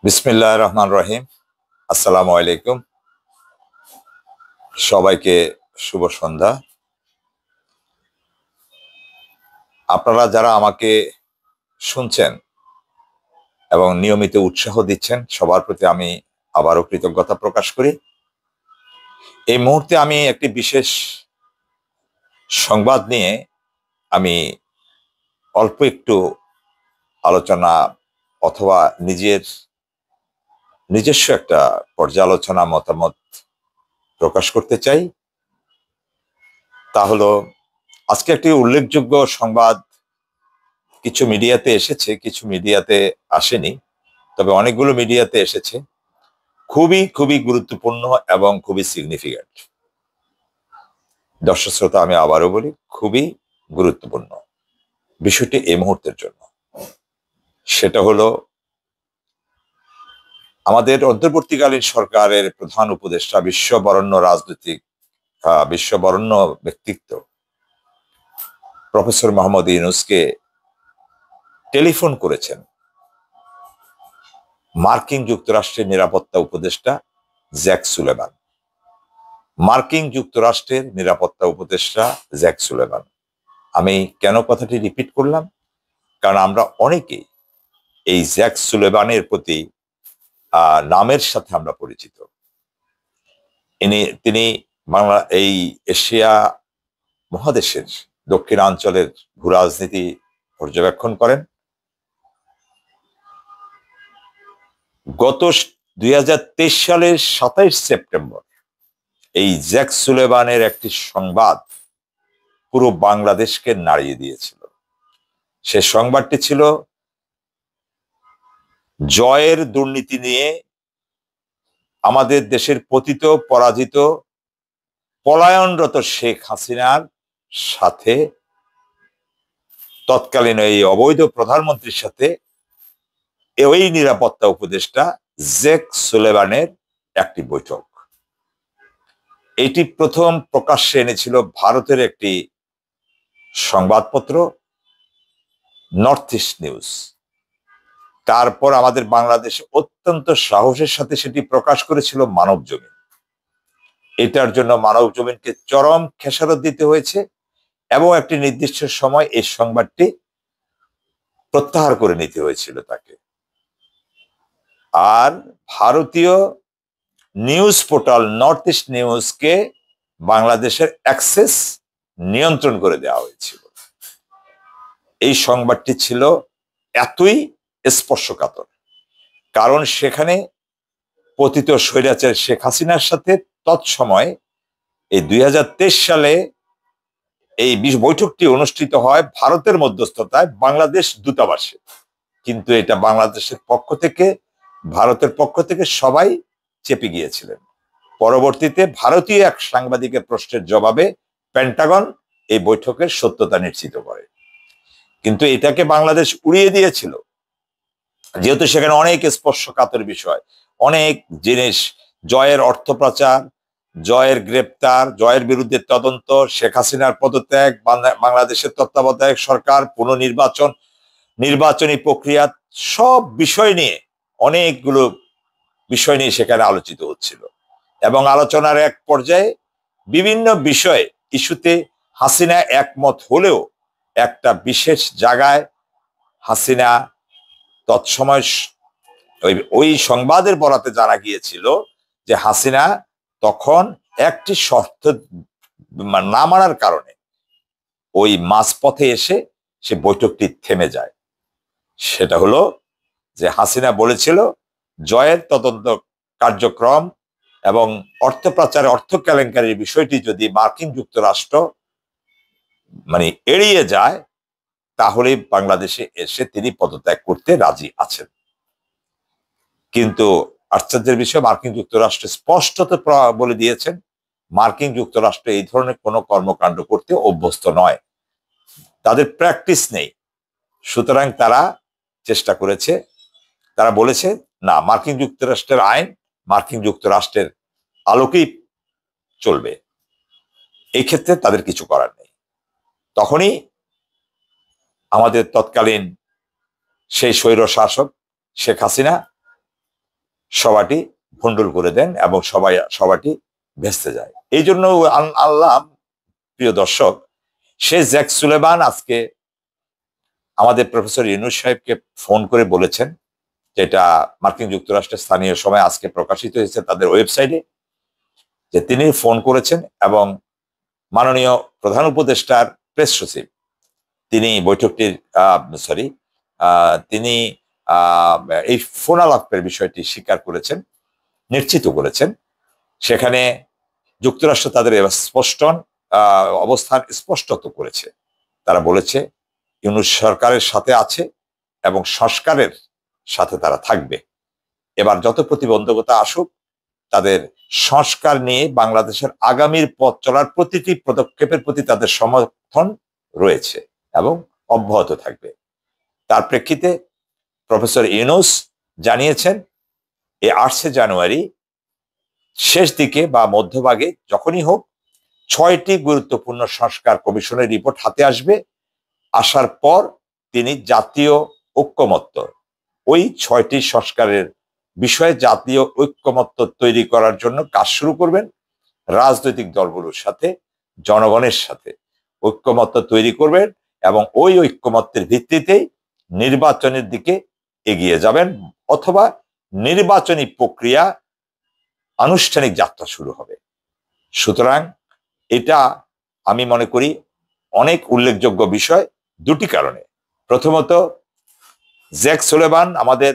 বিসমিল্লাহির রহমানির রহিম। আসসালামু আলাইকুম। সবাইকে শুভ সন্ধ্যা। আপনারা যারা আমাকে শুনছেন এবং নিয়মিত উৎসাহ দিচ্ছেন, সবার প্রতি আমি আবারও কৃতজ্ঞতা প্রকাশ করি। এই মুহূর্তে আমি একটি বিশেষ সংবাদ নিয়ে আমি অল্প একটু আলোচনা অথবা নিজস্ব একটা পর্যালোচনা মতামত প্রকাশ করতে চাই। তা হলো, আজকে একটি উল্লেখযোগ্য সংবাদ কিছু মিডিয়াতে এসেছে, কিছু মিডিয়াতে আসেনি, তবে অনেকগুলো মিডিয়াতে এসেছে। খুবই খুবই গুরুত্বপূর্ণ এবং খুবই সিগনিফিক্যান্ট। দর্শক শ্রোতা, আমি আবারও বলি, খুবই গুরুত্বপূর্ণ বিষয়টি এই মুহূর্তের জন্য। সেটা হলো, আমাদের অন্তর্বর্তীকালীন সরকারের প্রধান উপদেষ্টা, বিশ্ববরণ্য ব্যক্তিত্ব প্রফেসর মোহাম্মদ ইউনূসকে টেলিফোন করেছেন মার্কিন যুক্তরাষ্ট্রের নিরাপত্তা উপদেষ্টা জ্যাক সুলেভান। মার্কিন যুক্তরাষ্ট্রের নিরাপত্তা উপদেষ্টা জ্যাক সুলেভান। আমি কেন কথাটি রিপিট করলাম? কারণ আমরা অনেকেই এই জ্যাক সুলেভানের প্রতি নামের সাথে আমরা পরিচিত। তিনি এই এশিয়া মহাদেশের দক্ষিণাঞ্চলের ভূরাজনীতি পর্যবেক্ষণ করেন। গত 2023 সালের 27 সেপ্টেম্বর এই জ্যাক সুলেভানের একটি সংবাদ পুরো বাংলাদেশকে নাড়িয়ে দিয়েছিল। সে সংবাদটি ছিল জয়ের দুর্নীতি নিয়ে আমাদের দেশের পতিত পরাজিত পলায়নরত শেখ হাসিনার সাথে তৎকালীন এই অবৈধ প্রধানমন্ত্রীর সাথে ওই নিরাপত্তা উপদেষ্টা জ্যাক সুলেভানের একটি বৈঠক। এটি প্রথম প্রকাশ্যে এনেছিল ভারতের একটি সংবাদপত্র, নর্থ ইস্ট নিউজ। তারপর আমাদের বাংলাদেশে অত্যন্ত সাহসের সাথে সেটি প্রকাশ করেছিল মানবজমিন। এটার জন্য মানবজমিনকে চরম খেসারত দিতে হয়েছে এবং একটি নির্দিষ্ট সময় এই সংবাদটি প্রত্যাহার করে নিতে হয়েছিল তাকে। আর ভারতীয় নিউজ পোর্টাল নর্থ ইস্ট নিউজকে বাংলাদেশের অ্যাক্সেস নিয়ন্ত্রণ করে দেওয়া হয়েছিল। এই সংবাদটি ছিল এতই স্পর্শকাতর, কারণ সেখানে পতিত স্বৈরাচার শেখ হাসিনার সাথে তৎসময় এই 2023 সালে এই বৈঠকটি অনুষ্ঠিত হয় ভারতের মধ্যস্থতায় বাংলাদেশ দূতাবাসে। কিন্তু এটা বাংলাদেশের পক্ষ থেকে, ভারতের পক্ষ থেকে সবাই চেপে গিয়েছিলেন। পরবর্তীতে ভারতীয় এক সাংবাদিকের প্রশ্নের জবাবে পেন্টাগন এই বৈঠকের সত্যতা নিশ্চিত করে। কিন্তু এটাকে বাংলাদেশ উড়িয়ে দিয়েছিল, যেহেতু সেখানে অনেক স্পর্শকাতর বিষয়, অনেক জিনিস, জয়ের অর্থ পাচার, জয়ের গ্রেপ্তার, জয়ের বিরুদ্ধে তদন্ত, শেখ হাসিনার পদত্যাগ, বাংলাদেশের তত্ত্বাবধায়ক সরকার, পুনর্নির্বাচন, নির্বাচনী প্রক্রিয়া, সব বিষয় নিয়ে, অনেকগুলো বিষয় নিয়ে সেখানে আলোচিত হচ্ছিল। এবং আলোচনার এক পর্যায়ে বিভিন্ন বিষয়ে, ইস্যুতে হাসিনা একমত হলেও একটা বিশেষ জায়গায় হাসিনা তৎসময় ওই সংবাদের বরাতে জানা গিয়েছিল যে হাসিনা তখন একটি শর্ত না মানার কারণে ওই মাঝপথে এসে সে বৈঠকটি থেমে যায়। সেটা হলো যে হাসিনা বলেছিল জয়ের তদন্ত কার্যক্রম এবং অর্থ পাচারের, অর্থ কেলেঙ্কারির বিষয়টি যদি মার্কিন যুক্তরাষ্ট্র এড়িয়ে যায়, তাহলে বাংলাদেশে এসে তিনি পদত্যাগ করতে রাজি আছেন। কিন্তু আশ্চর্যের বিষয়, মার্কিন যুক্তরাষ্ট্র স্পষ্টত বলে দিয়েছেন মার্কিন যুক্তরাষ্ট্র এই ধরনের কোনো কর্মকাণ্ড করতে অভ্যস্ত নয়, তাদের প্র্যাকটিস নেই। সুতরাং তারা চেষ্টা করেছে, তারা বলেছে না, মার্কিন যুক্তরাষ্ট্রের আইন মার্কিন যুক্তরাষ্ট্রের আলোকেই চলবে, এই ক্ষেত্রে তাদের কিছু করার নেই। তখনই আমাদের তৎকালীন সেই স্বৈর শাসক শেখ হাসিনা সভাটি ভণ্ডুল করে দেন এবং সভাটি ভেস্তে যায়। এই জন্য আল্লাহ, প্রিয় দর্শক, সে জ্যাক সুলেমান আজকে আমাদের প্রফেসর ইউনূস সাহেবকে ফোন করে বলেছেন, যেটা মার্কিন যুক্তরাষ্ট্রের স্থানীয় সময় আজকে প্রকাশিত হয়েছে তাদের ওয়েবসাইটে, যে তিনি ফোন করেছেন এবং মাননীয় প্রধান উপদেষ্টার প্রেস সচিব তিনি বৈঠকটির তিনি এই ফোনালাপের বিষয়টি স্বীকার করেছেন, নিশ্চিত করেছেন। সেখানে যুক্তরাষ্ট্র তাদের স্পষ্ট অবস্থান স্পষ্টত করেছে। তারা বলেছে ইউনূস সরকারের সাথে আছে এবং সংস্কারের সাথে তারা থাকবে। এবার যত প্রতিবন্ধকতা আসুক, তাদের সংস্কার নিয়ে বাংলাদেশের আগামীর পথ চলার প্রতিটি পদক্ষেপের প্রতি তাদের সমর্থন রয়েছে এবং অব্যাহত থাকবে। তার প্রেক্ষিতে প্রফেসর ইউনূস জানিয়েছেন এই 8 জানুয়ারি শেষ দিকে বা মধ্যভাগে যখনই হোক 6টি গুরুত্বপূর্ণ সংস্কার কমিশনের রিপোর্ট হাতে আসবে। আসার পর তিনি জাতীয় ঐক্যমত্য, ওই 6টি সংস্কারের বিষয়ে জাতীয় ঐক্যমত্য তৈরি করার জন্য কাজ শুরু করবেন। রাজনৈতিক দলগুলোর সাথে, জনগণের সাথে ঐক্যমত্য তৈরি করবেন এবং ওই ঐক্যমত্যের ভিত্তিতেই নির্বাচনের দিকে এগিয়ে যাবেন, অথবা নির্বাচনী প্রক্রিয়া আনুষ্ঠানিক যাত্রা শুরু হবে। সুতরাং এটা আমি মনে করি অনেক উল্লেখযোগ্য বিষয় দুটি কারণে। প্রথমত, জ্যাক সুলেমান আমাদের